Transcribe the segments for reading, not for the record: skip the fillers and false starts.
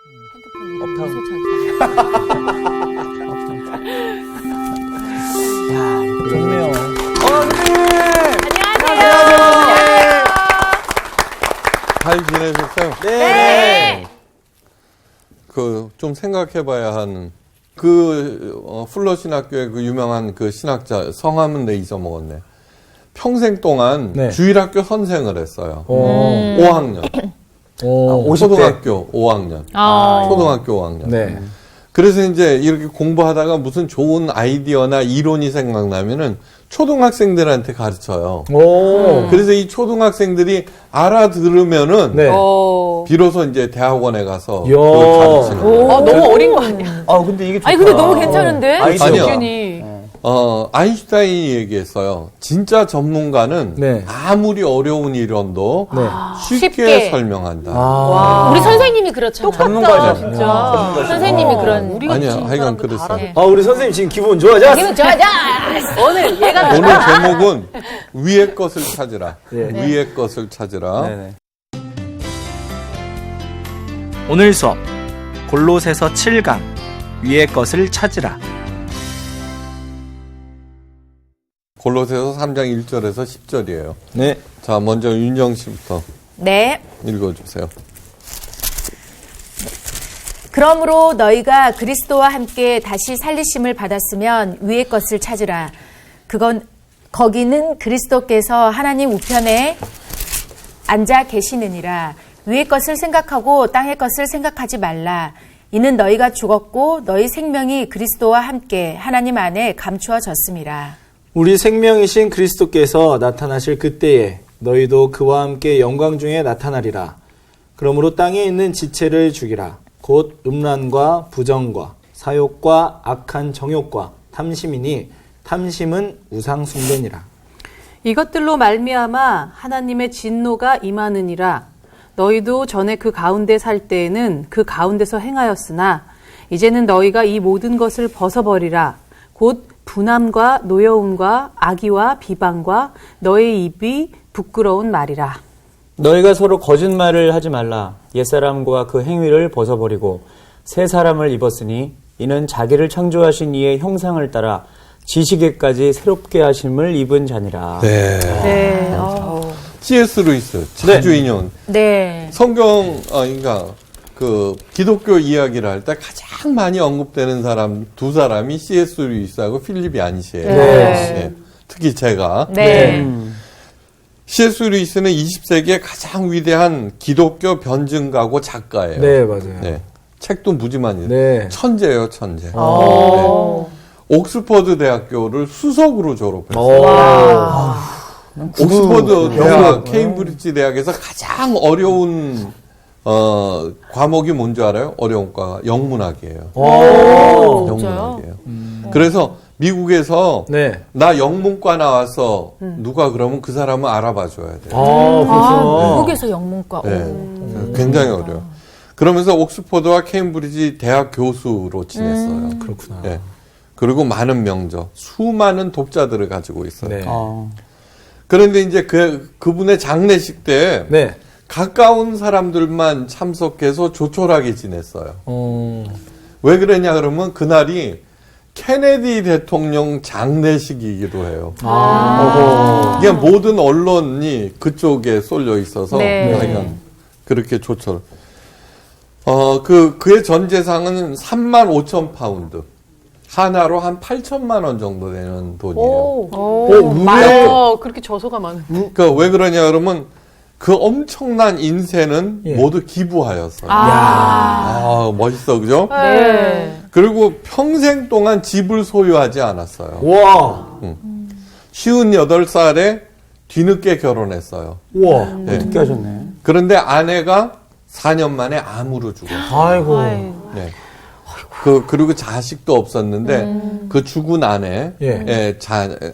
야, 좋네요. 안녕하세요. 잘 지내셨어요? 네. 좀 생각해봐야 하는 플러 신학교의 그 유명한 그 신학자 성함은 내 잊어먹었네. 평생 동안 네. 주일학교 선생을 했어요. 5학년. 오, 초등학교 5학년. 초등학교 5학년. 네. 그래서 이제 이렇게 공부하다가 무슨 좋은 아이디어나 이론이 생각나면은 초등학생들한테 가르쳐요. 오. 그래서 이 초등학생들이 알아들으면은 네. 비로소 이제 대학원에 가서 이야. 그걸 가르치는 거예요. 너무 어린 거 아니야? 아, 근데 이게 좋다. 아니, 근데 너무 괜찮은데? 아니요. 기준이. 아인슈타인이 얘기했어요. 진짜 전문가는 네. 아무리 어려운 이론도 네. 쉽게 설명한다. 아. 우리 선생님이 그렇잖아. 전문가죠. 진짜. 선생님이 그런. 우리가 아니야, 하여간 그랬어요. 네. 아, 우리 선생님 지금 기분 좋아졌어. 기분 좋아져! 오늘 얘가 오늘 제목은 위의 것을 찾으라. 네. 위의 것을 찾으라. 네네. 오늘 수업 골로새서 7강 위의 것을 찾으라. 골로새서 3장 1절에서 10절이에요. 네. 자, 먼저 윤정 씨부터 네. 읽어주세요. 그러므로 너희가 그리스도와 함께 다시 살리심을 받았으면 위의 것을 찾으라. 거기는 그리스도께서 하나님 우편에 앉아 계시느니라. 위의 것을 생각하고 땅의 것을 생각하지 말라. 이는 너희가 죽었고 너희 생명이 그리스도와 함께 하나님 안에 감추어졌음이라. 우리 생명이신 그리스도께서 나타나실 그때에 너희도 그와 함께 영광 중에 나타나리라. 그러므로 땅에 있는 지체를 죽이라. 곧 음란과 부정과 사욕과 악한 정욕과 탐심이니 탐심은 우상 숭배니라. 이것들로 말미암아 하나님의 진노가 임하느니라. 너희도 전에 그 가운데 살 때에는 그 가운데서 행하였으나 이제는 너희가 이 모든 것을 벗어버리라. 곧 분함과 노여움과 악의와 비방과 너의 입이 부끄러운 말이라. 너희가 서로 거짓말을 하지 말라. 옛사람과 그 행위를 벗어버리고 새 사람을 입었으니 이는 자기를 창조하신 이의 형상을 따라 지식에까지 새롭게 하심을 입은 자니라. 네. 네. C.S. 루이스 자주 인용. 네. 성경, 그러니까 그 기독교 이야기를 할 때 가장 많이 언급되는 사람 두 사람이 C.S. 루이스하고 필립 얀시예요. 네. 네. 특히 제가. 네. C.S. 루이스는 20세기의 가장 위대한 기독교 변증가고 작가예요. 네, 맞아요. 네. 책도 무지 많이. 네. 천재예요, 천재. 오. 네. 옥스퍼드 대학교를 수석으로 졸업했어요. 와. 옥스퍼드 대학, 케임브리지 대학에서 가장 어려운 과목이 뭔지 알아요? 어려운 과가 영문학이에요. 영문학이에요. 그래서 미국에서 네. 나 영문과 나와서 누가 그러면 그 사람은 알아봐 줘야 돼요. 그렇구나. 미국에서 영문과. 네. 굉장히 어려워요. 그러면서 옥스퍼드와 케임브리지 대학 교수로 지냈어요. 그렇구나. 네. 그리고 많은 명저, 수많은 독자들을 가지고 있어요. 네. 그런데 이제 그분의 장례식 때 네. 가까운 사람들만 참석해서 조촐하게 지냈어요. 왜 그러냐 그러면 그날이 케네디 대통령 장례식이기도 해요. 이게 모든 언론이 그쪽에 쏠려 있어서 하여간 그렇게 조촐. 그의 전 재산은 3만 5천 파운드. 하나로 한 8천만 원 정도 되는 돈이에요. 많아요. 그렇게 저소가 많은. 그러니까 왜 그러냐 그러면 그 엄청난 인세는 모두 기부하였어요. 멋있어, 그죠? 네. 그리고 평생 동안 집을 소유하지 않았어요. 와. 58살에 뒤늦게 결혼했어요. 우와. 네. 늦게 하셨네. 그런데 아내가 4년 만에 암으로 죽었어요. 아이고. 네. 그리고 자식도 없었는데 그 죽은 아내의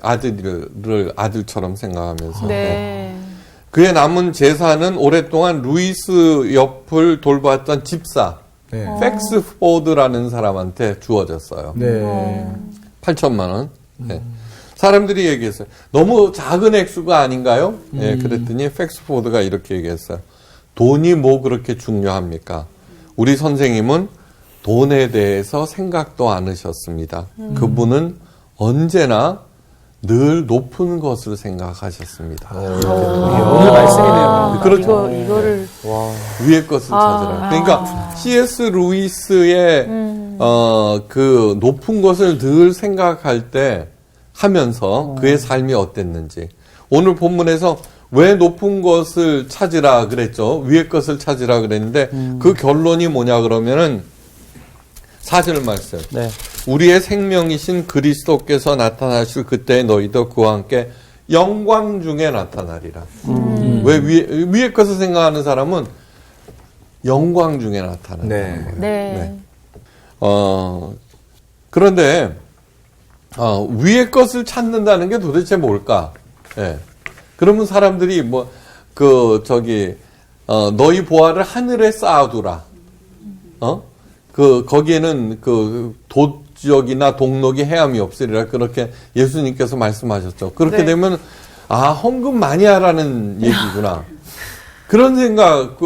아들을 아들처럼 생각하면서 네. 그의 남은 재산은 오랫동안 루이스 옆을 돌봤던 집사 네. 팩스포드라는 사람한테 주어졌어요. 네. 8천만 원. 네. 사람들이 얘기했어요. 너무 작은 액수가 아닌가요? 네, 그랬더니 팩스포드가 이렇게 얘기했어요. 돈이 뭐 그렇게 중요합니까? 우리 선생님은 돈에 대해서 생각도 않으셨습니다. 그분은 언제나 늘 높은 것을 생각하셨습니다. 오늘 말씀이네요. 그렇죠. 이거를 위의 것을 찾으라. 그러니까 C.S. 루이스의 그 높은 것을 늘 생각할 때 하면서 그의 삶이 어땠는지. 오늘 본문에서 왜 높은 것을 찾으라 그랬죠? 위의 것을 찾으라 그랬는데 그 결론이 뭐냐 그러면은 4절 말씀. 네. 우리의 생명이신 그리스도께서 나타나실 그때 너희도 그와 함께 영광 중에 나타나리라. 왜 위의 것을 생각하는 사람은 영광 중에 나타나는 네. 거예요. 네. 그런데 위의 것을 찾는다는 게 도대체 뭘까? 예. 그러면 사람들이 너희 보화를 하늘에 쌓아두라. 거기에는 도적이나 동록이 해함이 없으리라. 그렇게 예수님께서 말씀하셨죠. 그렇게 되면, 헌금 많이 하라는 얘기구나. 그런 생각,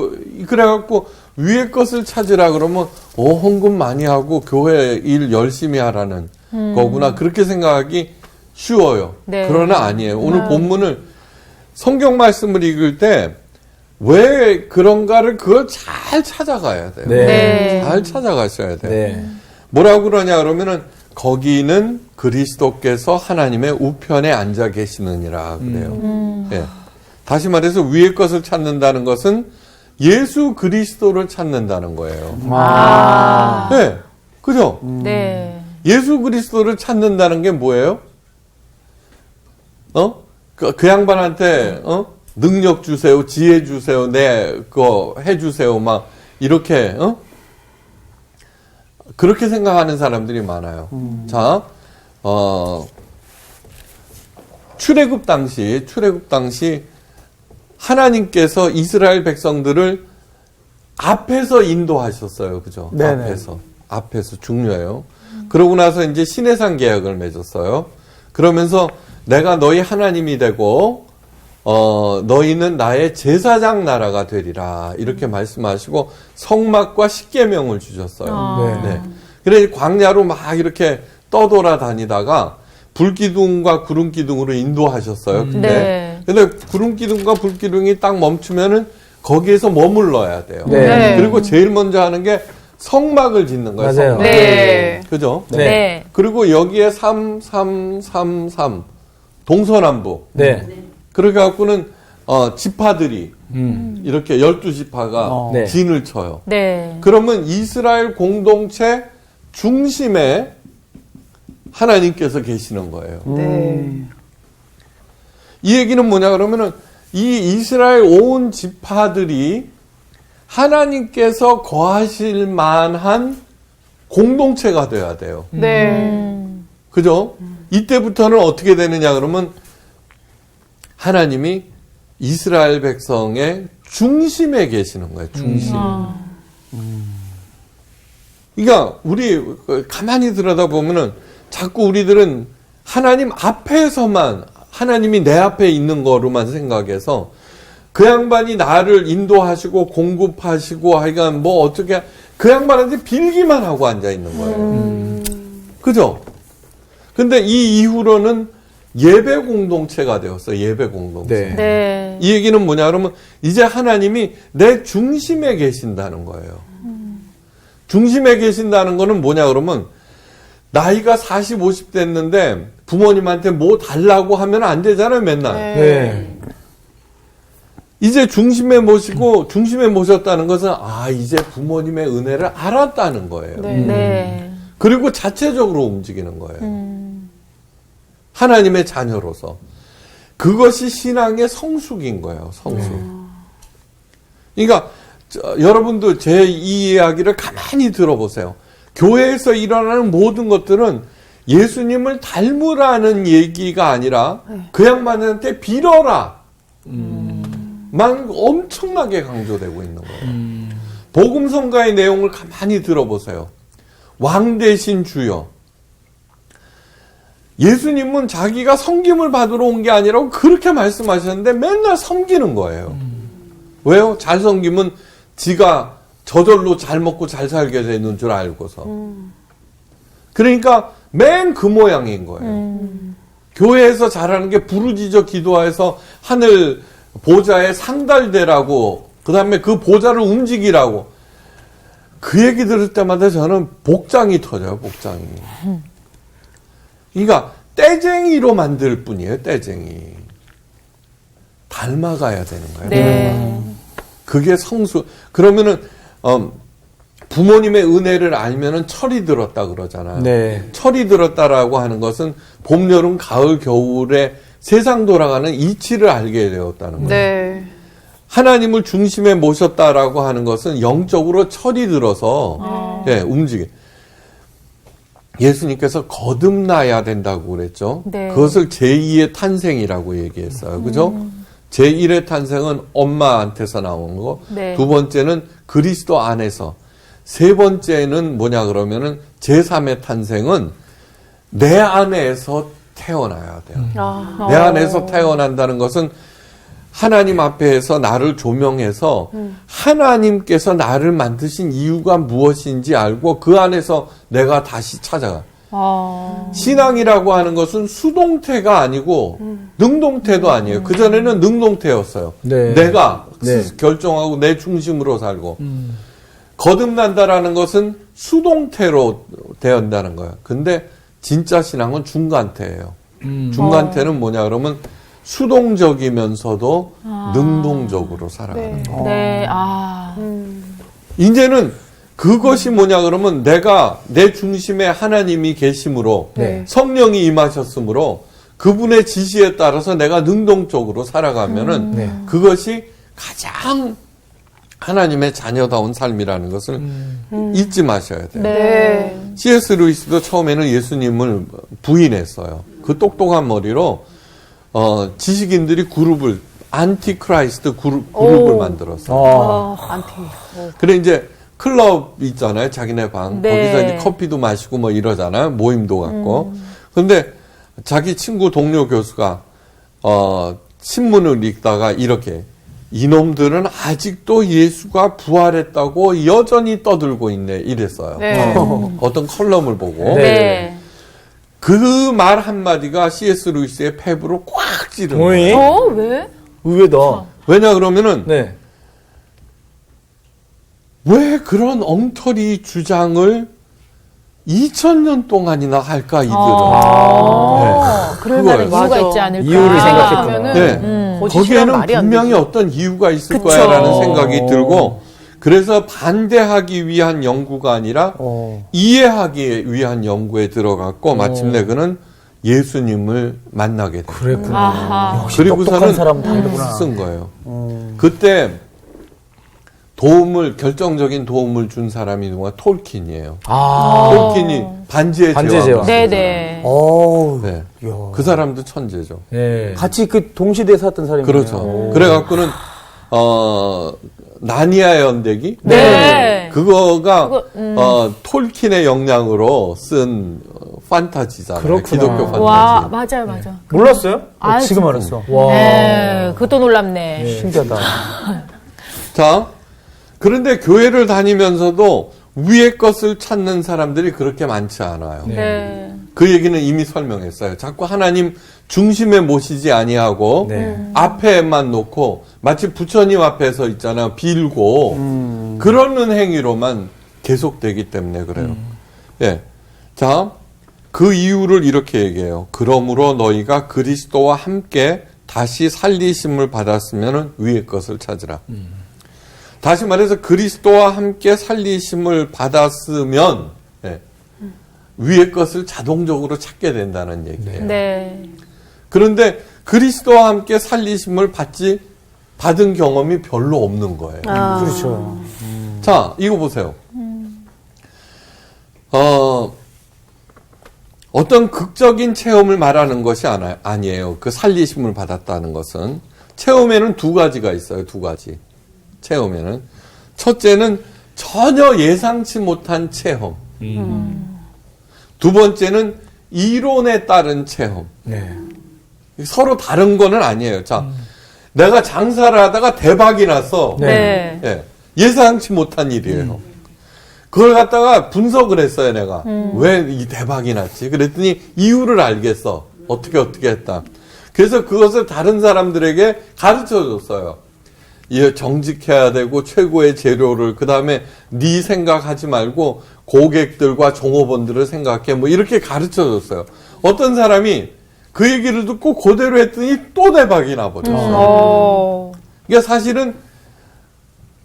그래갖고, 위의 것을 찾으라 그러면, 헌금 많이 하고, 교회 일 열심히 하라는 거구나. 그렇게 생각하기 쉬워요. 네. 그러나 아니에요. 오늘 본문을, 성경 말씀을 읽을 때, 왜 그런가를 그걸 잘 찾아가야 돼요. 네. 잘 찾아가셔야 돼요. 네. 뭐라고 그러냐 그러면은 거기는 그리스도께서 하나님의 우편에 앉아 계시느니라 그래요. 예. 다시 말해서 위의 것을 찾는다는 것은 예수 그리스도를 찾는다는 거예요. 네. 그죠? 네. 예수 그리스도를 찾는다는 게 뭐예요? 그 양반한테, 능력 주세요, 지혜 주세요, 그거 해주세요, 막, 이렇게, 그렇게 생각하는 사람들이 많아요. 자, 출애굽 당시, 하나님께서 이스라엘 백성들을 앞에서 인도하셨어요. 그죠? 네네. 앞에서 중요해요. 그러고 나서 이제 시내산 계약을 맺었어요. 그러면서 내가 너희 하나님이 되고, 너희는 나의 제사장 나라가 되리라. 이렇게 말씀하시고 성막과 십계명을 주셨어요. 네. 그래서 광야로 막 이렇게 떠돌아 다니다가 불기둥과 구름기둥으로 인도하셨어요. 근데 구름기둥과 불기둥이 딱 멈추면은 거기에서 머물러야 돼요. 네. 그리고 제일 먼저 하는 게 성막을 짓는 거예요. 맞아요. 성막. 네. 그죠? 네. 그리고 여기에 3, 동서남북. 네. 그렇게 갖고는 지파들이 이렇게 12지파가 네. 진을 쳐요. 네. 그러면 이스라엘 공동체 중심에 하나님께서 계시는 거예요. 이 얘기는 뭐냐 그러면은 이 이스라엘 온 지파들이 하나님께서 거하실 만한 공동체가 돼야 돼요. 네. 그죠? 이때부터는 어떻게 되느냐 그러면 하나님이 이스라엘 백성의 중심에 계시는 거예요. 중심. 그러니까 우리 가만히 들여다보면은 자꾸 우리들은 하나님 앞에서만 하나님이 내 앞에 있는 거로만 생각해서 그 양반이 나를 인도하시고 공급하시고 하여간 뭐 어떻게 그 양반한테 빌기만 하고 앉아 있는 거예요. 그죠? 근데 이 이후로는 예배 공동체가 되었어요. 예배 공동체. 네. 네. 이 얘기는 뭐냐 그러면 이제 하나님이 내 중심에 계신다는 거예요. 중심에 계신다는 거는 뭐냐 그러면 나이가 40, 50 됐는데 부모님한테 뭐 달라고 하면 안 되잖아요. 맨날. 네. 이제 중심에 모셨다는 것은 이제 부모님의 은혜를 알았다는 거예요. 네. 그리고 자체적으로 움직이는 거예요. 하나님의 자녀로서. 그것이 신앙의 성숙인 거예요. 성숙. 그러니까 여러분도 제 이 이야기를 가만히 들어보세요. 교회에서 일어나는 모든 것들은 예수님을 닮으라는 얘기가 아니라 그 양반한테 빌어라 만 엄청나게 강조되고 있는 거예요. 복음성가의 내용을 가만히 들어보세요. 왕 대신 주여. 예수님은 자기가 섬김을 받으러 온 게 아니라고 그렇게 말씀하셨는데 맨날 섬기는 거예요. 왜요? 잘 섬기면 지가 저절로 잘 먹고 잘 살게 되는 줄 알고서. 그러니까 맨 그 모양인 거예요. 교회에서 잘하는 게 부르짖어 기도해서 하늘 보좌에 상달되라고, 그 다음에 그 보좌를 움직이라고. 그 얘기 들을 때마다 저는 복장이 터져요, 복장이. 그러니까 떼쟁이로 만들 뿐이에요, 떼쟁이. 닮아가야 되는 거예요. 네. 그게 성수. 그러면은 부모님의 은혜를 알면은 철이 들었다 그러잖아요. 네. 철이 들었다라고 하는 것은 봄, 여름, 가을, 겨울에 세상 돌아가는 이치를 알게 되었다는 거예요. 네. 하나님을 중심에 모셨다라고 하는 것은 영적으로 철이 들어서 예, 움직여. 예수님께서 거듭나야 된다고 그랬죠. 네. 그것을 제2의 탄생이라고 얘기했어요. 그죠? 제1의 탄생은 엄마한테서 나온 거. 네. 두 번째는 그리스도 안에서. 세 번째는 뭐냐 그러면은 제3의 탄생은 내 안에서 태어나야 돼요. 내 안에서 태어난다는 것은 하나님 앞에서 나를 조명해서 하나님께서 나를 만드신 이유가 무엇인지 알고 그 안에서 내가 다시 찾아가. 신앙이라고 하는 것은 수동태가 아니고 능동태도 아니에요. 그전에는 능동태였어요. 네. 내가 네. 결정하고 내 중심으로 살고. 거듭난다라는 것은 수동태로 되었다는 거예요. 근데 진짜 신앙은 중간태예요. 중간태는 뭐냐 그러면 수동적이면서도 능동적으로 살아가는 거예요. 네. 이제는 그것이 뭐냐 그러면 내가 내 중심에 하나님이 계심으로 네. 성령이 임하셨으므로 그분의 지시에 따라서 내가 능동적으로 살아가면은 네. 그것이 가장 하나님의 자녀다운 삶이라는 것을 잊지 마셔야 돼요. 네. C.S. 루이스도 처음에는 예수님을 부인했어요. 그 똑똑한 머리로 지식인들이 그룹을 안티크라이스트 그룹을 만들었어요. 안티. 그래 이제 클럽 있잖아요. 자기네 방. 네. 거기서 이제 커피도 마시고 뭐 이러잖아요. 모임도 갖고. 근데 자기 친구 동료 교수가 신문을 읽다가 이렇게 이놈들은 아직도 예수가 부활했다고 여전히 떠들고 있네 이랬어요. 네. 어떤 컬럼을 보고. 네. 그 말 한마디가 C.S. 루이스의 폐부를 꽉 찌른 어이? 거예요. 왜? 의외다. 왜냐 그러면은 네. 왜 그런 엉터리 주장을 2000년 동안이나 할까 이들은. 그럴 그거예요. 만한 이유가 맞아. 있지 않을까. 이유를 생각하면은 네. 거짓이란 거기에는 말이 안 분명히 되지. 어떤 이유가 있을 그쵸. 거야라는 생각이 들고 그래서 반대하기 위한 연구가 아니라 이해하기 위한 연구에 들어갔고 마침내 그는 예수님을 만나게 됐어요. 그랬구나. 아하. 역시 똑똑한 그리고서는 사람 다르구나. 쓴 거예요. 그때 결정적인 도움을 준 사람이 누가 톨킨이에요. 톨킨이 반지의 반지의 제왕. 제왕. 네네. 어우. 네. 이야. 그 사람도 천재죠. 네. 같이 그 동시대에 살았던 사람이네요. 그렇죠. 그래갖고는 나니아 연대기? 네. 그거가 톨킨의 영향으로 쓴 판타지잖아요. 그렇구나. 기독교 판타지. 와, 맞아요, 맞아. 몰랐어요? 아, 지금 알았어. 와. 네, 그것도 놀랍네. 신기하다. 자, 그런데 교회를 다니면서도 위의 것을 찾는 사람들이 그렇게 많지 않아요. 네. 그 얘기는 이미 설명했어요. 자꾸 하나님 중심에 모시지 아니하고 네. 앞에만 놓고 마치 부처님 앞에서 있잖아 빌고 그러는 행위로만 계속되기 때문에 그래요. 예, 자, 그 이유를 이렇게 얘기해요. 그러므로 너희가 그리스도와 함께 다시 살리심을 받았으면 위의 것을 찾으라. 다시 말해서 그리스도와 함께 살리심을 받았으면 예, 위의 것을 자동적으로 찾게 된다는 얘기예요. 네. 그런데 그리스도와 함께 살리심을 받은 경험이 별로 없는 거예요. 그렇죠. 자, 이거 보세요. 어떤 극적인 체험을 말하는 것이 아니에요. 그 살리심을 받았다는 것은. 체험에는 두 가지가 있어요. 두 가지. 체험에는. 첫째는 전혀 예상치 못한 체험. 두 번째는 이론에 따른 체험. 네. 서로 다른 거는 아니에요. 자, 내가 장사를 하다가 대박이 났어. 네. 예. 예상치 못한 일이에요. 그걸 갖다가 분석을 했어요, 내가. 왜 이 대박이 났지? 그랬더니 이유를 알겠어. 어떻게 했다. 그래서 그것을 다른 사람들에게 가르쳐 줬어요. 정직해야 되고 최고의 재료를, 그 다음에 네 생각하지 말고 고객들과 종업원들을 생각해, 뭐 이렇게 가르쳐 줬어요. 어떤 사람이 그 얘기를 듣고 그대로 했더니 또 대박이 나버렸어요. 그러니까 사실은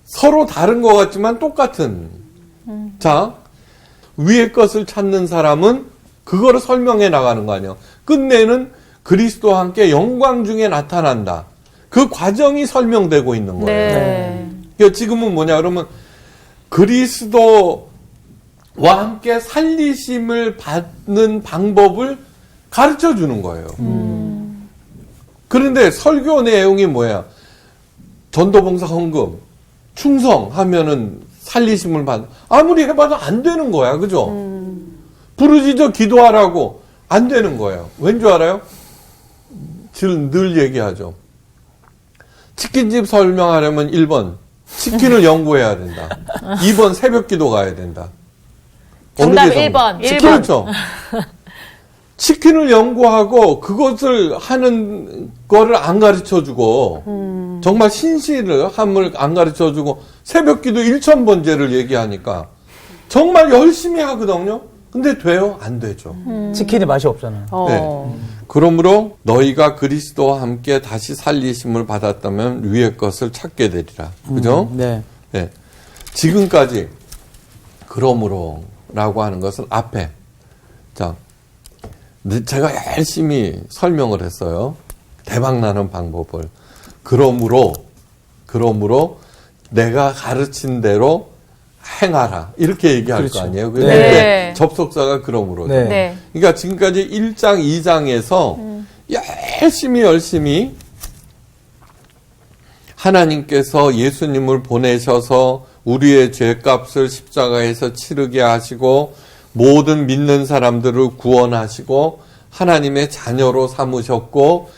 서로 다른 것 같지만 똑같은. 자, 위의 것을 찾는 사람은 그거를 설명해 나가는 거 아니에요. 끝내는 그리스도와 함께 영광 중에 나타난다. 그 과정이 설명되고 있는 거예요. 네. 그러니까 지금은 뭐냐 그러면 그리스도와 함께 살리심을 받는 방법을 가르쳐 주는 거예요. 그런데 설교 내용이 뭐야? 전도봉사 헌금, 충성하면은 살리심을 받는, 아무리 해봐도 안 되는 거야. 그죠? 부르짖어 기도하라고 안 되는 거예요. 왠 줄 알아요? 늘 얘기하죠. 치킨집 설명하려면 1번 치킨을 연구해야 된다. 2번 새벽 기도 가야 된다. 정답 어느 게 1번. 그렇죠. 치킨을 연구하고 그것을 하는 거를 안 가르쳐주고 정말 신실을 함을 안 가르쳐주고 새벽 기도 1000번째를 얘기하니까 정말 열심히 하거든요. 근데 돼요? 안 되죠. 치킨이 맛이 없잖아요. 네. 그러므로 너희가 그리스도와 함께 다시 살리심을 받았다면 위의 것을 찾게 되리라. 그죠? 네. 네. 지금까지 그러므로라고 하는 것은 앞에, 자, 제가 열심히 설명을 했어요. 대박나는 방법을. 그러므로 내가 가르친 대로 행하라. 이렇게 얘기할 그렇죠. 거 아니에요. 네. 근데 접속사가 그러므로. 네. 네. 그러니까 지금까지 1장, 2장에서 열심히 하나님께서 예수님을 보내셔서 우리의 죄값을 십자가에서 치르게 하시고 모든 믿는 사람들을 구원하시고 하나님의 자녀로 삼으셨고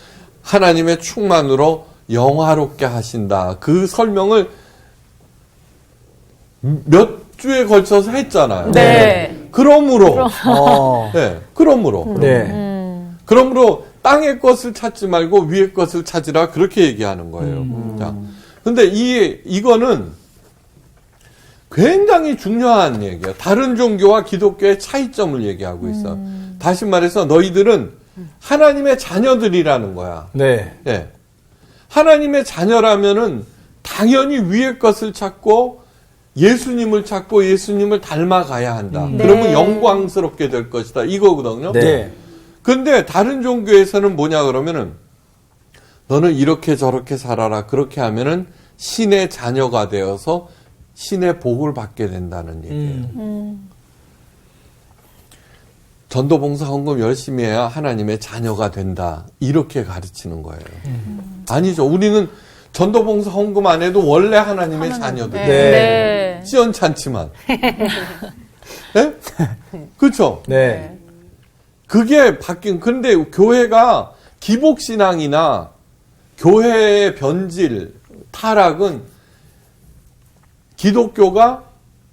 하나님의 충만으로 영화롭게 하신다. 그 설명을 몇 주에 걸쳐서 했잖아요. 네. 그러므로. 어. 네. 그러므로. 네. 그러므로 땅의 것을 찾지 말고 위의 것을 찾으라. 그렇게 얘기하는 거예요. 자. 근데 이거는 굉장히 중요한 얘기예요. 다른 종교와 기독교의 차이점을 얘기하고 있어. 다시 말해서 너희들은 하나님의 자녀들이라는 거야. 네. 예. 하나님의 자녀라면은 당연히 위의 것을 찾고 예수님을 찾고 예수님을 닮아가야 한다. 그러면 영광스럽게 될 것이다. 이거거든요. 네. 근데 다른 종교에서는 뭐냐 그러면은 너는 이렇게 저렇게 살아라. 그렇게 하면은 신의 자녀가 되어서 신의 복을 받게 된다는 얘기예요. 전도봉사 헌금 열심히 해야 하나님의 자녀가 된다. 이렇게 가르치는 거예요. 아니죠. 우리는 전도봉사 헌금 안 해도 원래 하나님의 자녀들. 네. 시원찮지만. 네? 그렇죠. 네. 그게 근데 교회가 기복신앙이나 교회의 변질, 타락은 기독교가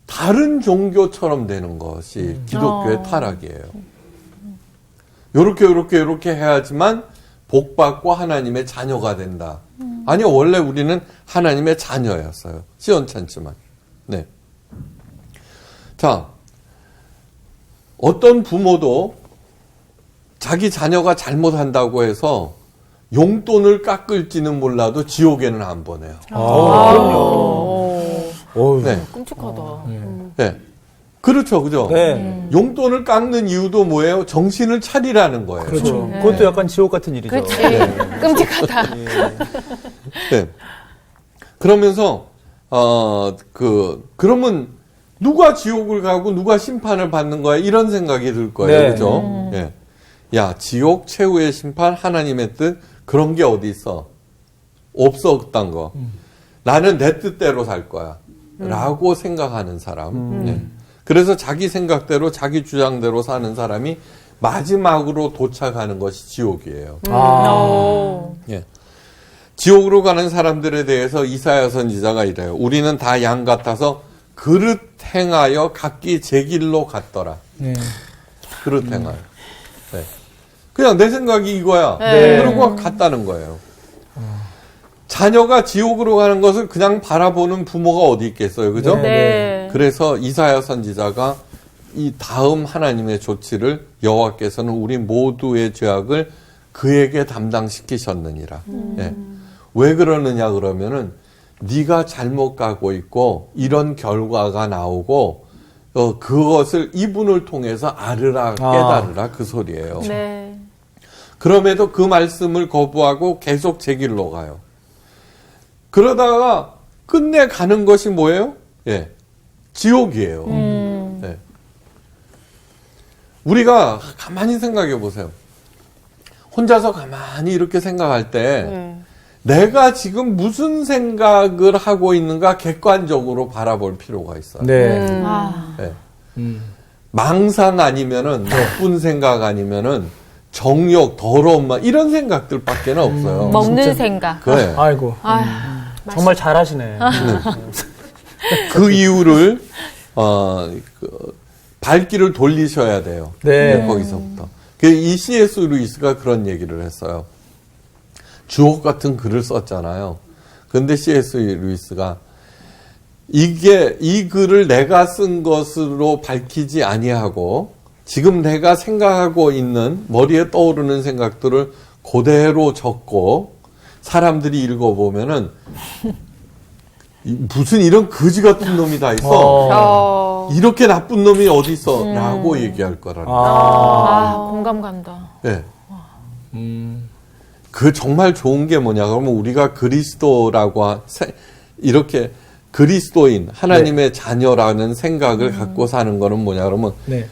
다른 종교처럼 되는 것이 기독교의 타락이에요. 요렇게 해야지만 복받고 하나님의 자녀가 된다. 아니요, 원래 우리는 하나님의 자녀였어요. 시원찮지만. 네. 자, 어떤 부모도 자기 자녀가 잘못한다고 해서 용돈을 깎을지는 몰라도 지옥에는 안 보내요. 어휴. 네. 끔찍하다. 네. 그렇죠, 그죠? 네. 용돈을 깎는 이유도 뭐예요? 정신을 차리라는 거예요. 그렇죠. 그것도 약간 지옥 같은 일이죠. 그렇지. 끔찍하다. 네. 그러면서 그러면 누가 지옥을 가고 누가 심판을 받는 거야? 이런 생각이 들 거예요. 네. 그죠? 예. 야, 지옥 최후의 심판 하나님의 뜻 그런 게 어디 있어? 없었던 거. 나는 내 뜻대로 살 거야. 라고 생각하는 사람. 예. 그래서 자기 생각대로 자기 주장대로 사는 사람이 마지막으로 도착하는 것이 지옥이에요. 아. 예. 지옥으로 가는 사람들에 대해서 이사야 선지자가 이래요. 우리는 다 양 같아서 그릇 행하여 각기 제 길로 갔더라. 네. 그릇 행하여. 네. 그냥 내 생각이 이거야. 네. 그러고 갔다는 거예요. 자녀가 지옥으로 가는 것을 그냥 바라보는 부모가 어디 있겠어요. 그죠? 네. 그래서 이사야 선지자가 이 다음 하나님의 조치를 여호와께서는 우리 모두의 죄악을 그에게 담당시키셨느니라. 예. 왜 그러느냐 그러면은 네가 잘못 가고 있고 이런 결과가 나오고 그것을 이분을 통해서 알으라 깨달으라 그 소리예요. 네. 그럼에도 그 말씀을 거부하고 계속 제 길로 가요. 그러다가 끝내 가는 것이 뭐예요? 예. 지옥이에요. 예. 우리가 가만히 생각해 보세요. 혼자서 가만히 이렇게 생각할 때 내가 지금 무슨 생각을 하고 있는가 객관적으로 바라볼 필요가 있어요. 네. 예. 망상 아니면은 나쁜 생각 아니면은 정욕, 더러운 말 이런 생각들밖에 없어요. 먹는 생각. 그래. 아이고. 정말 잘하시네. 그 이유를 발길을 돌리셔야 돼요. 네. 거기서부터. 이 C.S. 루이스가 그런 얘기를 했어요. 주옥 같은 글을 썼잖아요. 근데 C.S. 루이스가 이 글을 내가 쓴 것으로 밝히지 아니하고 지금 내가 생각하고 있는 머리에 떠오르는 생각들을 그대로 적고 사람들이 읽어보면은 무슨 이런 거지 같은 놈이 다 있어. 이렇게 나쁜 놈이 어디 있어? 라고 얘기할 거라는. 공감 간다. 네. 그 정말 좋은 게 뭐냐 그러면 우리가 그리스도라고 이렇게 그리스도인 하나님의 자녀라는 생각을 갖고 사는 거는 뭐냐 그러면 네.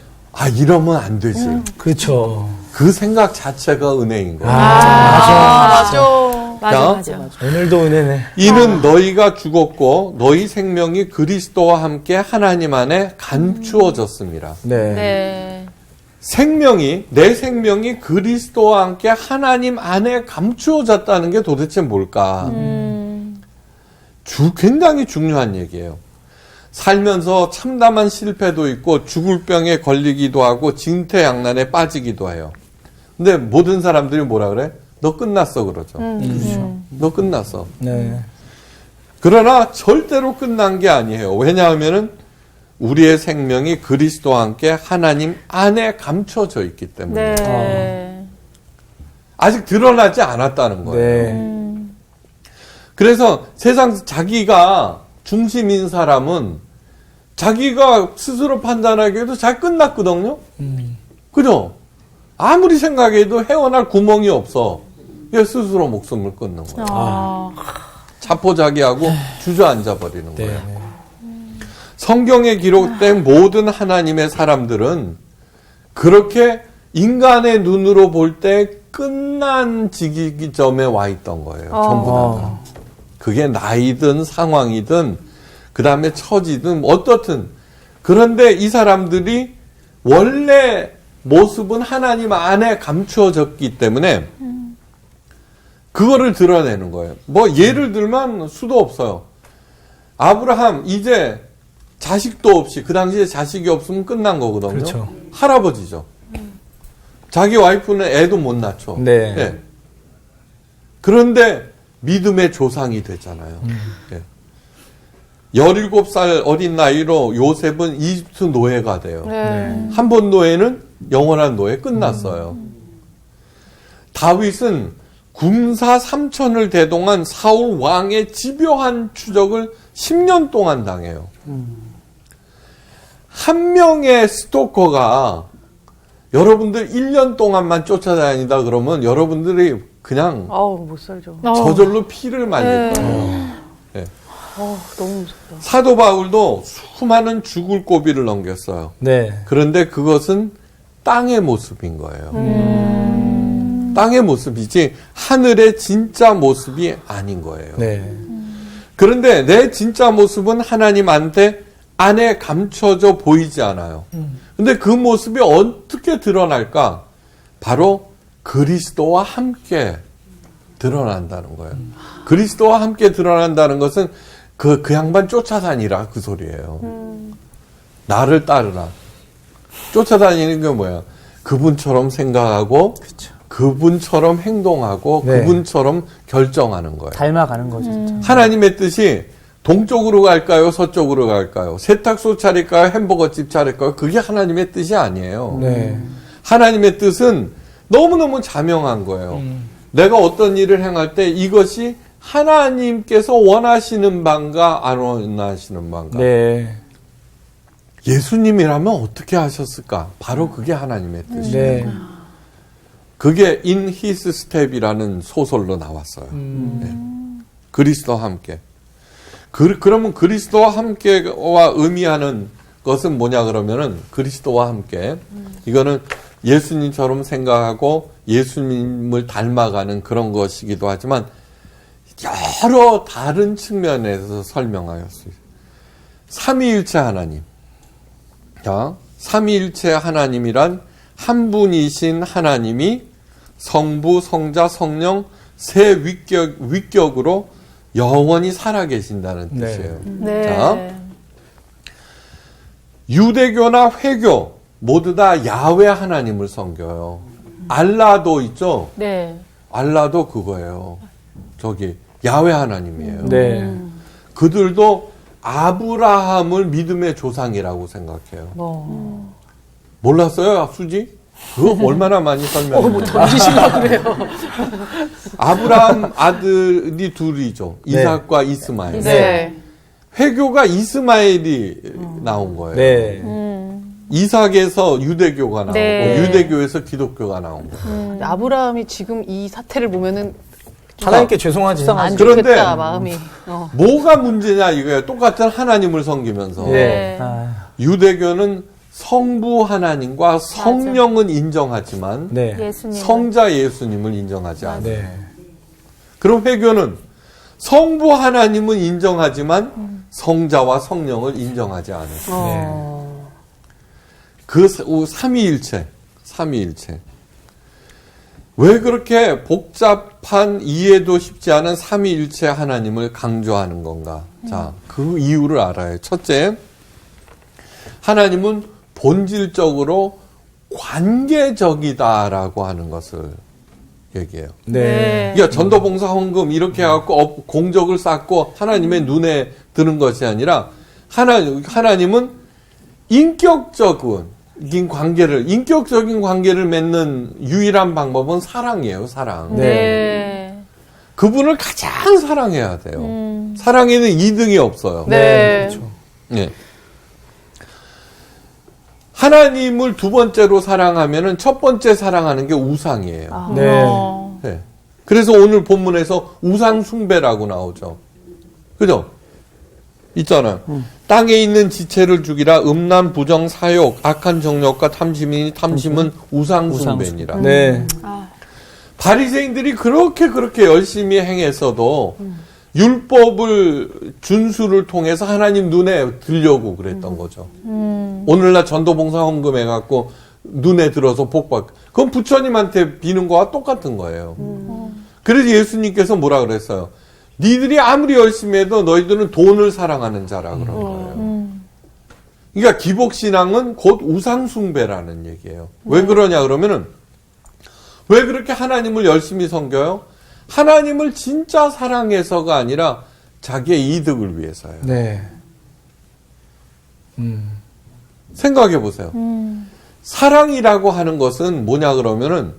이러면 안 되지. 그렇죠. 그 생각 자체가 은혜인 거야. 맞아. 오늘도 은혜네. 이는 너희가 죽었고 너희 생명이 그리스도와 함께 하나님 안에 감추어졌습니다. 네. 네. 내 생명이 그리스도와 함께 하나님 안에 감추어졌다는 게 도대체 뭘까? 굉장히 중요한 얘기예요. 살면서 참담한 실패도 있고 죽을 병에 걸리기도 하고 징태양난에 빠지기도 해요. 근데 모든 사람들이 뭐라 그래? 너 끝났어 그러죠. 너 끝났어. 네. 그러나 절대로 끝난 게 아니에요. 왜냐하면은 우리의 생명이 그리스도와 함께 하나님 안에 감춰져 있기 때문에 네. 아직 드러나지 않았다는 거예요. 네. 그래서 세상 자기가 중심인 사람은 자기가 스스로 판단하기에도 잘 끝났거든요. 그죠? 아무리 생각해도 헤어날 구멍이 없어. 이게 스스로 목숨을 끊는 거예요. 자포자기하고 주저앉아 버리는 거예요. 네. 성경에 기록된 모든 하나님의 사람들은 그렇게 인간의 눈으로 볼 때 끝난 지기점에 와 있던 거예요. 전부 다. 그게 나이든 상황이든 그 다음에 처지든 어떻든. 그런데 이 사람들이 원래 모습은 하나님 안에 감추어졌기 때문에 그거를 드러내는 거예요. 뭐 예를 들면 수도 없어요. 아브라함 이제 자식도 없이 그 당시에 자식이 없으면 끝난 거거든요. 그렇죠. 할아버지죠. 자기 와이프는 애도 못 낳죠. 네. 예. 그런데 믿음의 조상이 되잖아요. 예. 17살 어린 나이로 요셉은 이집트 노예가 돼요. 한 번 노예는 영원한 노예 끝났어요. 다윗은 군사 3천을 대동한 사울 왕의 집요한 추적을 10년 동안 당해요. 한 명의 스토커가 여러분들 1년 동안만 쫓아다니다 그러면 여러분들이 그냥 못 살죠. 저절로 피를 말릴 거예요. 네. 너무 무섭다. 사도 바울도 수많은 죽을 고비를 넘겼어요. 네. 그런데 그것은 땅의 모습인 거예요. 땅의 모습이지 하늘의 진짜 모습이 아닌 거예요. 네. 그런데 내 진짜 모습은 하나님 안에 감춰져 보이지 않아요. 근데 그 모습이 어떻게 드러날까? 바로 그리스도와 함께 드러난다는 거예요. 그리스도와 함께 드러난다는 것은 그 양반 쫓아다니라 그 소리예요. 나를 따르라. 쫓아다니는 게 뭐야? 그분처럼 생각하고 그분처럼 행동하고 네. 그분처럼 결정하는 거예요. 닮아가는 거죠. 진짜. 하나님의 뜻이 동쪽으로 갈까요? 서쪽으로 갈까요? 세탁소 차릴까요? 햄버거집 차릴까요? 그게 하나님의 뜻이 아니에요. 네. 하나님의 뜻은 너무너무 자명한 거예요. 내가 어떤 일을 행할 때 이것이 하나님께서 원하시는 바인가 안 원하시는 바인가. 네. 예수님이라면 어떻게 하셨을까? 바로 그게 하나님의 뜻이에요. 네. 그게 In His Step이라는 소설로 나왔어요. 네. 그리스도와 함께. 그러면 그리스도와 함께와 의미하는 것은 뭐냐 그러면은 그리스도와 함께. 이거는 예수님처럼 생각하고 예수님을 닮아가는 그런 것이기도 하지만 여러 다른 측면에서 설명하였어요. 삼위일체 하나님. 자, 삼위일체 하나님이란 한 분이신 하나님이 성부, 성자, 성령 세 위격으로 영원히 살아계신다는 네. 뜻이에요. 네. 자, 유대교나 회교 모두 다 야훼 하나님을 섬겨요. 알라도 있죠? 네. 알라도 그거예요. 저기 야훼 하나님이에요. 네. 그들도 아브라함을 믿음의 조상이라고 생각해요. 몰랐어요, 수지? 그거 얼마나 많이 설명했는데. 던지시려고 그래요. 아브라함 아들이 둘이죠. 네. 이삭과 이스마엘. 네. 회교가 이스마엘이 나온 거예요. 네. 이삭에서 유대교가 나오고 네. 유대교에서 기독교가 나온 거예요. 아브라함이 지금 이 사태를 보면은 하나님께 죄송하지. 안 그런데 좋겠다 마음이. 뭐가 문제냐 이거예요. 똑같은 하나님을 섬기면서. 네. 유대교는 성부 하나님과 성령은 인정하지만 네. 예수님. 성자 예수님을 인정하지 않아요. 네. 그럼 회교는 성부 하나님은 인정하지만 성자와 성령을 인정하지 않아요. 그 삼위일체. 왜 그렇게 복잡한 이해도 쉽지 않은 삼위일체 하나님을 강조하는 건가? 자, 그 이유를 알아요. 첫째, 하나님은 본질적으로 관계적이다라고 하는 것을 얘기해요. 네. 그러니까 전도봉사 헌금 이렇게 해갖고 공적을 쌓고 하나님의 눈에 드는 것이 아니라 하나님은 인격적인 관계를 맺는 유일한 방법은 사랑이에요, 사랑. 네. 그분을 가장 사랑해야 돼요. 사랑에는 2등이 없어요. 네. 그렇죠. 네. 하나님을 두 번째로 사랑하면은 첫 번째 사랑하는 게 우상이에요. 네. 네. 그래서 오늘 본문에서 우상 숭배라고 나오죠. 그죠? 있잖아요. 땅에 있는 지체를 죽이라. 음란, 부정, 사욕, 악한 정욕과 탐심이니 탐심은 우상 숭배니라. 네. 바리새인들이 그렇게 열심히 행했어도 율법을 준수를 통해서 하나님 눈에 들려고 그랬던 거죠. 오늘날 전도봉사 헌금 해갖고 눈에 들어서 복받. 그건 부처님한테 비는 거와 똑같은 거예요. 그래서 예수님께서 뭐라 그랬어요? 니들이 아무리 열심히 해도 너희들은 돈을 사랑하는 자라 그런 거예요. 그러니까 기복신앙은 곧 우상숭배라는 얘기예요. 왜 그러냐 그러면은 왜 그렇게 하나님을 열심히 섬겨요? 하나님을 진짜 사랑해서가 아니라 자기의 이득을 위해서요. 네. 생각해 보세요. 사랑이라고 하는 것은 뭐냐 그러면은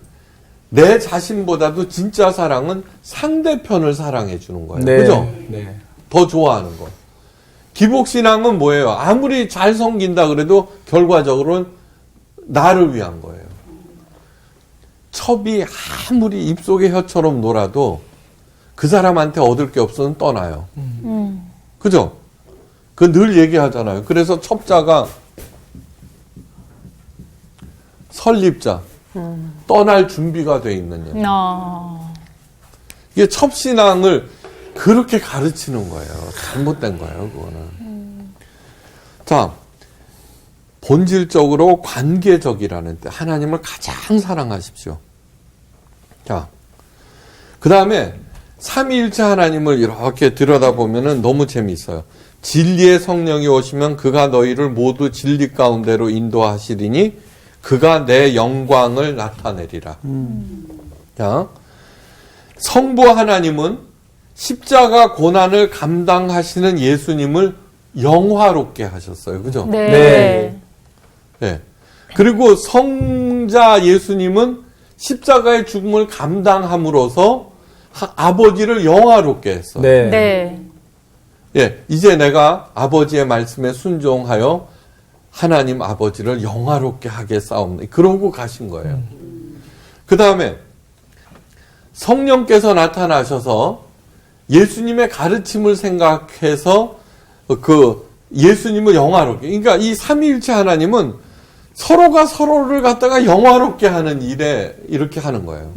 내 자신보다도 진짜 사랑은 상대편을 사랑해 주는 거예요. 네. 그죠? 네. 더 좋아하는 거. 기복신앙은 뭐예요? 아무리 잘 섬긴다 그래도 결과적으로는 나를 위한 거예요. 첩이 아무리 입속의 혀처럼 놀아도 그 사람한테 얻을 게 없으면 떠나요. 그죠? 그 늘 얘기하잖아요. 그래서 첩자가 설립자, 떠날 준비가 돼 있느냐. 이게 첩신앙을 그렇게 가르치는 거예요. 잘못된 거예요, 그거는. 자, 본질적으로 관계적이라는 뜻. 하나님을 가장 사랑하십시오. 자, 그 다음에 삼위일체 하나님을 이렇게 들여다보면 너무 재미있어요. 진리의 성령이 오시면 그가 너희를 모두 진리 가운데로 인도하시리니 그가 내 영광을 나타내리라. 자, 성부 하나님은 십자가 고난을 감당하시는 예수님을 영화롭게 하셨어요. 그죠? 네. 네. 그리고 성자 예수님은 십자가의 죽음을 감당함으로써 아버지를 영화롭게 했어요. 네. 네. 예, 이제 내가 아버지의 말씀에 순종하여 하나님 아버지를 영화롭게 하겠사옵나니 그러고 가신 거예요. 그 다음에 성령께서 나타나셔서 예수님의 가르침을 생각해서 그 예수님을 영화롭게, 그러니까 이 삼위일체 하나님은 서로가 서로를 갖다가 영화롭게 하는 일에 이렇게 하는 거예요.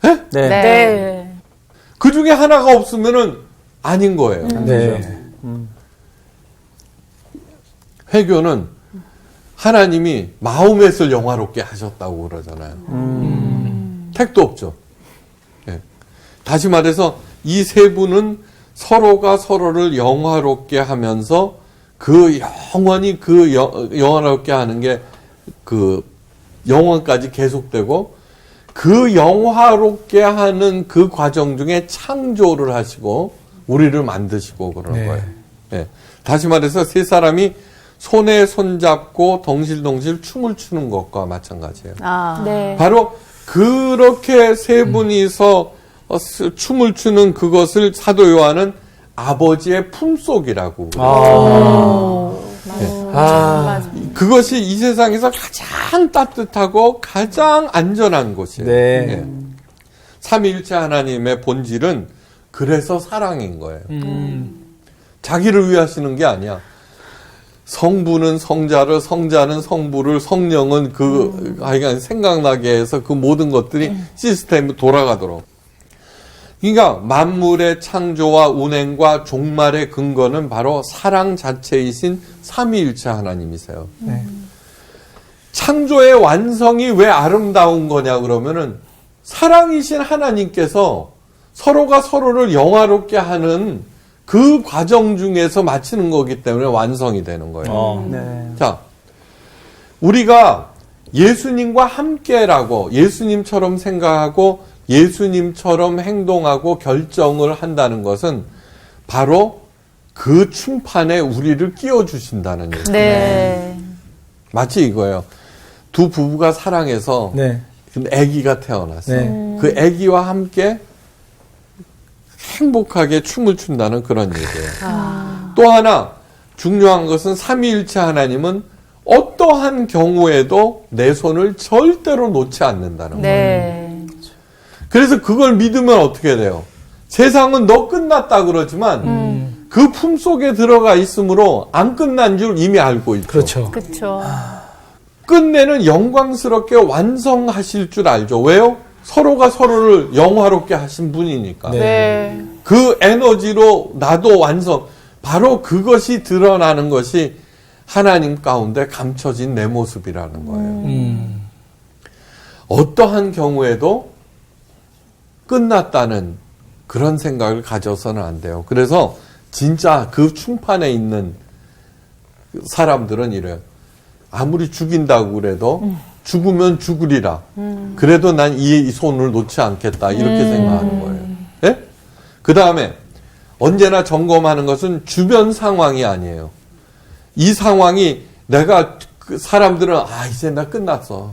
예? 네. 네. 그 중에 하나가 없으면은 아닌 거예요. 네. 회교는 하나님이 마음에서 영화롭게 하셨다고 그러잖아요. 택도 없죠. 예. 다시 말해서 이 세 분은 서로가 서로를 영화롭게 하면서 그 영원히 그 영화롭게 하는 게 그 영원까지 계속되고 그 영화롭게 하는 그 과정 중에 창조를 하시고 우리를 만드시고 그러는 네. 거예요. 예. 다시 말해서 세 사람이 손에 손잡고 덩실덩실 춤을 추는 것과 마찬가지예요. 아. 네. 바로 그렇게 세 분이서 춤을 추는 그것을 사도 요한은 아버지의 품속이라고 그래요. 그것이 이 세상에서 가장 따뜻하고 가장 안전한 곳이에요. 네. 예. 삼위일체 하나님의 본질은 그래서 사랑인 거예요. 자기를 위해 하시는 게 아니야. 성부는 성자를, 성자는 성부를, 성령은 하여간 생각나게 해서 그 모든 것들이 시스템이 돌아가도록. 그러니까 만물의 창조와 운행과 종말의 근거는 바로 사랑 자체이신 삼위일체 하나님이세요. 네. 창조의 완성이 왜 아름다운 거냐 그러면은 사랑이신 하나님께서 서로가 서로를 영화롭게 하는 그 과정 중에서 마치는 거기 때문에 완성이 되는 거예요. 네. 자, 우리가 예수님과 함께라고 예수님처럼 생각하고 예수님처럼 행동하고 결정을 한다는 것은 바로 그 춤판에 우리를 끼워주신다는 얘기예요. 네. 마치 이거예요. 두 부부가 사랑해서 네. 아기가 태어났어요. 네. 그 아기와 함께 행복하게 춤을 춘다는 그런 얘기예요. 또 하나 중요한 것은 삼위일체 하나님은 어떠한 경우에도 내 손을 절대로 놓지 않는다는 거예요. 네. 그래서 그걸 믿으면 어떻게 돼요? 세상은 너 끝났다 그러지만 그 품속에 들어가 있으므로 안 끝난 줄 이미 알고 있죠. 그렇죠. 그렇죠. 끝내는 영광스럽게 완성하실 줄 알죠. 왜요? 서로가 서로를 영화롭게 하신 분이니까. 네. 네. 그 에너지로 나도 완성. 바로 그것이 드러나는 것이 하나님 가운데 감춰진 내 모습이라는 거예요. 어떠한 경우에도 끝났다는 그런 생각을 가져서는 안 돼요. 그래서 진짜 그 춤판에 있는 사람들은 이래요. 아무리 죽인다고 그래도 죽으면 죽으리라. 그래도 난 이 손을 놓지 않겠다. 이렇게 생각하는 거예요. 예? 그 다음에 언제나 점검하는 것은 주변 상황이 아니에요. 이 상황이 내가 사람들은 이제 나 끝났어.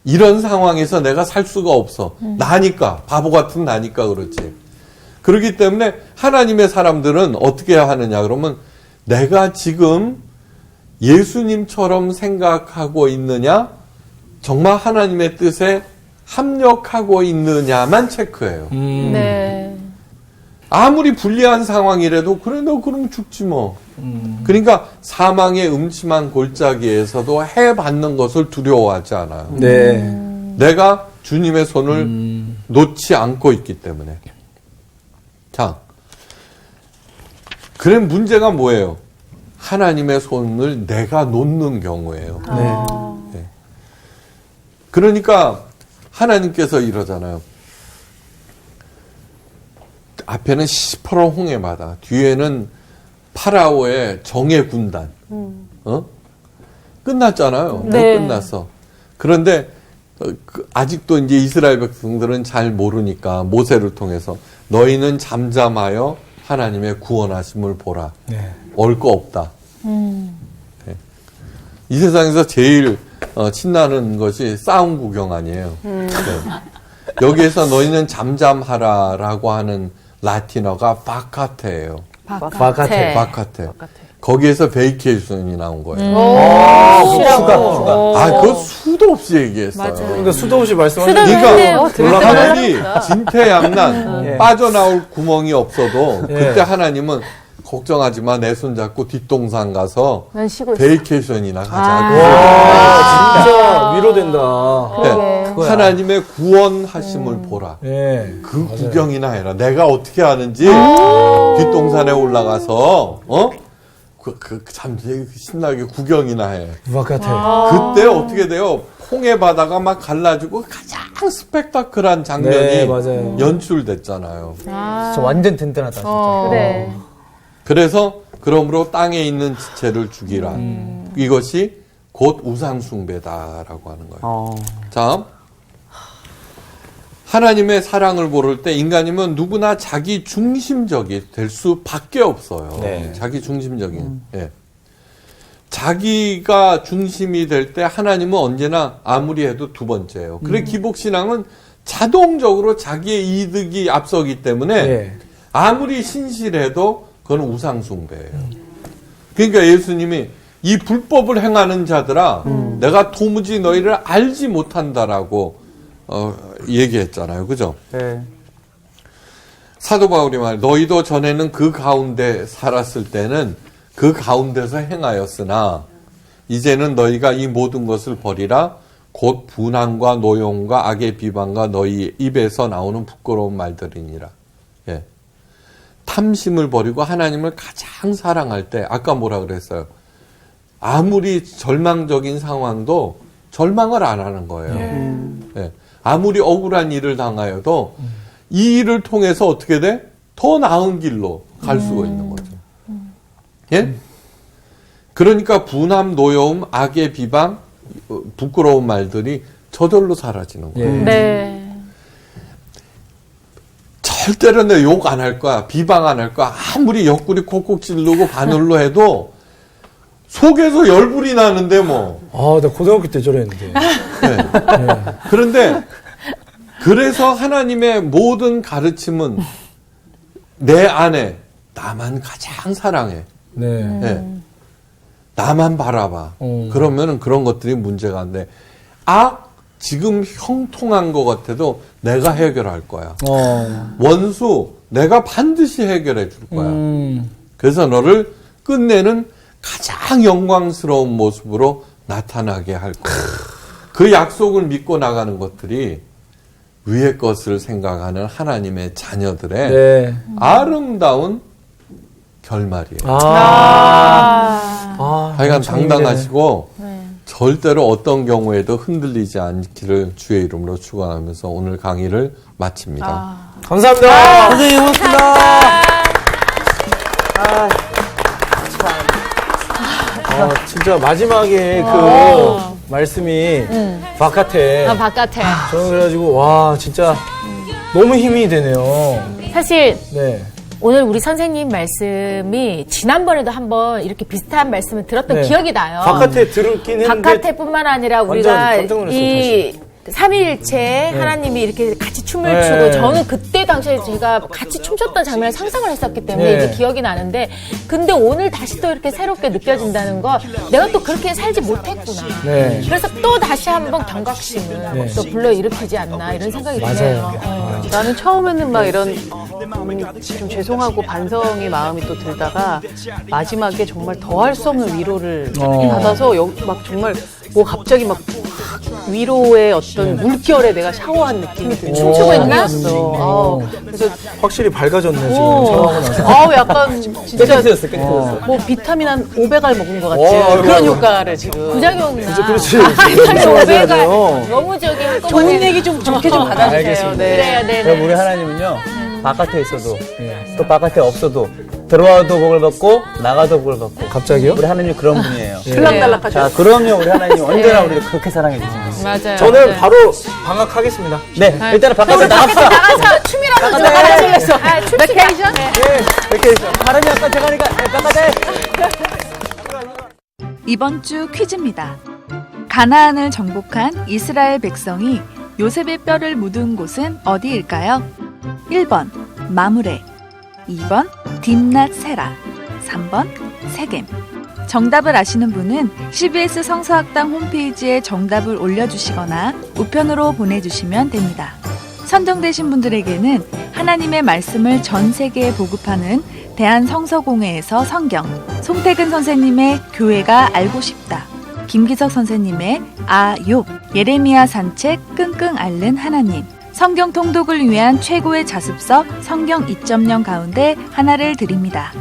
이런 상황에서 내가 살 수가 없어. 나니까, 바보 같은 나니까 그렇지. 그렇기 때문에 하나님의 사람들은 어떻게 하느냐 그러면 내가 지금 예수님처럼 생각하고 있느냐, 정말 하나님의 뜻에 합력하고 있느냐만 체크해요. 네. 아무리 불리한 상황이라도 그래 너 그럼 죽지 뭐. 그러니까 사망의 음침한 골짜기에서도 해받는 것을 두려워하지 않아요. 네. 내가 주님의 손을 놓지 않고 있기 때문에. 자, 그래 문제가 뭐예요? 하나님의 손을 내가 놓는 경우예요. 네. 그러니까 하나님께서 이러잖아요. 앞에는 시퍼런 홍해바다, 뒤에는 파라오의 정예 군단. 끝났잖아요. 네. 끝났어. 그런데 아직도 이제 이스라엘 백성들은 잘 모르니까 모세를 통해서 너희는 잠잠하여 하나님의 구원하심을 보라. 네. 올 거 없다. 네. 이 세상에서 제일 신나는 것이 싸움 구경 아니에요. 네. 여기에서 너희는 잠잠하라라고 하는 라틴어가 바카테예요. 바카테. 바카테. 거기에서 베이케이션이 나온 거예요. 그거 수도 없이 얘기했어요. 그러니까 수도 없이 말씀하시는 그러니까 하늘이 진퇴양난 빠져나올 구멍이 없어도 그때 하나님은 걱정하지 마, 내 손 잡고 뒷동산 가서 베이케이션이나 가자고. 와, 진짜 위로된다. 네. 하나님의 구원하심을 보라. 네. 그 구경이나 해라. 내가 어떻게 하는지 뒷동산에 올라가서 참 신나게 구경이나 해. 바카테. 그때 어떻게 돼요? 홍해 바다가 막 갈라지고 가장 스펙타클한 장면이 네, 맞아요. 연출됐잖아요. 진짜 완전 든든하다. 진짜. 그래. 그래서 그러므로 땅에 있는 지체를 죽이라. 이것이 곧 우상숭배다라고 하는 거예요. 자, 하나님의 사랑을 모를 때 인간이면 누구나 자기 중심적이 될 수밖에 없어요. 네. 자기 중심적인. 예. 자기가 중심이 될 때 하나님은 언제나 아무리 해도 두 번째예요. 그래 기복신앙은 자동적으로 자기의 이득이 앞서기 때문에 네. 아무리 신실해도 그건 우상숭배예요. 그러니까 예수님이 이 불법을 행하는 자들아 내가 도무지 너희를 알지 못한다라고 얘기했잖아요. 그죠? 네. 사도 바울이 말 너희도 전에는 그 가운데 살았을 때는 그 가운데서 행하였으나 이제는 너희가 이 모든 것을 버리라 곧 분함과 노용과 악의 비방과 너희 입에서 나오는 부끄러운 말들이니라. 예. 탐심을 버리고 하나님을 가장 사랑할 때 아까 뭐라 그랬어요? 아무리 절망적인 상황도 절망을 안 하는 거예요. 예. 아무리 억울한 일을 당하여도 이 일을 통해서 어떻게 돼? 더 나은 길로 갈 수가 있는 거죠. 예? 그러니까 분함, 노여움, 악의 비방, 부끄러운 말들이 저절로 사라지는 거예요. 네. 절대로 내 욕 안 할 거야. 비방 안 할 거야. 아무리 옆구리 콕콕 찌르고 바늘로 해도 속에서 열불이 나는데 뭐. 아, 나 고등학교 때 저랬는데. 네. 그런데 그래서 하나님의 모든 가르침은 내 안에 나만 가장 사랑해. 네. 네. 나만 바라봐. 그러면은 그런 것들이 문제가 안 돼. 지금 형통한 것 같아도 내가 해결할 거야. 원수 내가 반드시 해결해 줄 거야. 그래서 너를 끝내는 가장 영광스러운 모습으로 나타나게 할 거야. 그 약속을 믿고 나가는 것들이 위의 것을 생각하는 하나님의 자녀들의 네. 아름다운 결말이에요. 하여간 당당하시고 절대로 어떤 경우에도 흔들리지 않기를 주의 이름으로 축원하면서 오늘 강의를 마칩니다. 감사합니다. 선생님, 고맙습니다. 진짜 마지막에 그 말씀이 바깥에. 바깥에. 저는 그래가지고, 와, 진짜 너무 힘이 되네요. 사실 네. 오늘 우리 선생님 말씀이 지난번에도 한번 이렇게 비슷한 말씀을 들었던 네. 기억이 나요. 바깥에 들었긴 했는데. 바깥에뿐만 아니라 우리가 깜짝 놀랐어요, 이 삼위일체 하나님이 이렇게 같이 춤을 네. 추고 저는 그때 당시에 제가 같이 춤췄던 장면을 상상을 했었기 때문에 네. 이제 기억이 나는데 근데 오늘 다시 또 이렇게 새롭게 느껴진다는 거 내가 또 그렇게 살지 못했구나. 네. 그래서 또 다시 한번 경각심을 네. 또 불러일으키지 않나 이런 생각이 맞아요. 드네요. 나는 처음에는 막 이런 좀 죄송하고 반성의 마음이 또 들다가 마지막에 정말 더할 수 없는 위로를 받아서 막 정말 뭐 갑자기 막 위로의 어떤 물결에 내가 샤워한 느낌이 들고 춤추고 있나? 그래서 확실히 밝아졌네 지금 샤워하고 나서. 약간 진짜 깨끗해졌어, 깨끗해졌어. 뭐 비타민 한 500알 먹은 것 같은 그런 효과를 지금. 부작용 나. 그렇지. 오배가 너무 저기 한꺼번에 좋은 얘기 좀 좋게 좀 받아주세요. 알겠습니다. 네. 그래야 돼. 그럼 우리 하나님은요, 바깥에 있어도, 또 바깥에 없어도, 들어와도 복을 받고, 나가도 복을 받고. 갑자기요? 우리 하나님 그런 분이에요. 들락달락하죠. 자, 그럼요, 우리 하나님 언제나 우리를 그렇게 사랑해 주십니다. 맞아요. 저는 바로 방학하겠습니다. 네, 일단은 바깥에 나갑시다. 나가서 춤이라도 좀 나가서 아, 춤시다. 네. 이렇게 있어. 바람이 약간 대가리가, 바깥에. 이번 주 퀴즈입니다. 가나안을 정복한 이스라엘 백성이 요셉의 뼈를 묻은 곳은 어디일까요? 1번 마므레, 2번 딥낫 세라, 3번 세겜. 정답을 아시는 분은 CBS 성서학당 홈페이지에 정답을 올려주시거나 우편으로 보내주시면 됩니다. 선정되신 분들에게는 하나님의 말씀을 전 세계에 보급하는 대한성서공회에서 성경, 송태근 선생님의 교회가 알고 싶다, 김기석 선생님의 아욥, 예레미야 산책 끙끙 앓는 하나님, 성경 통독을 위한 최고의 자습서 성경 2.0 가운데 하나를 드립니다.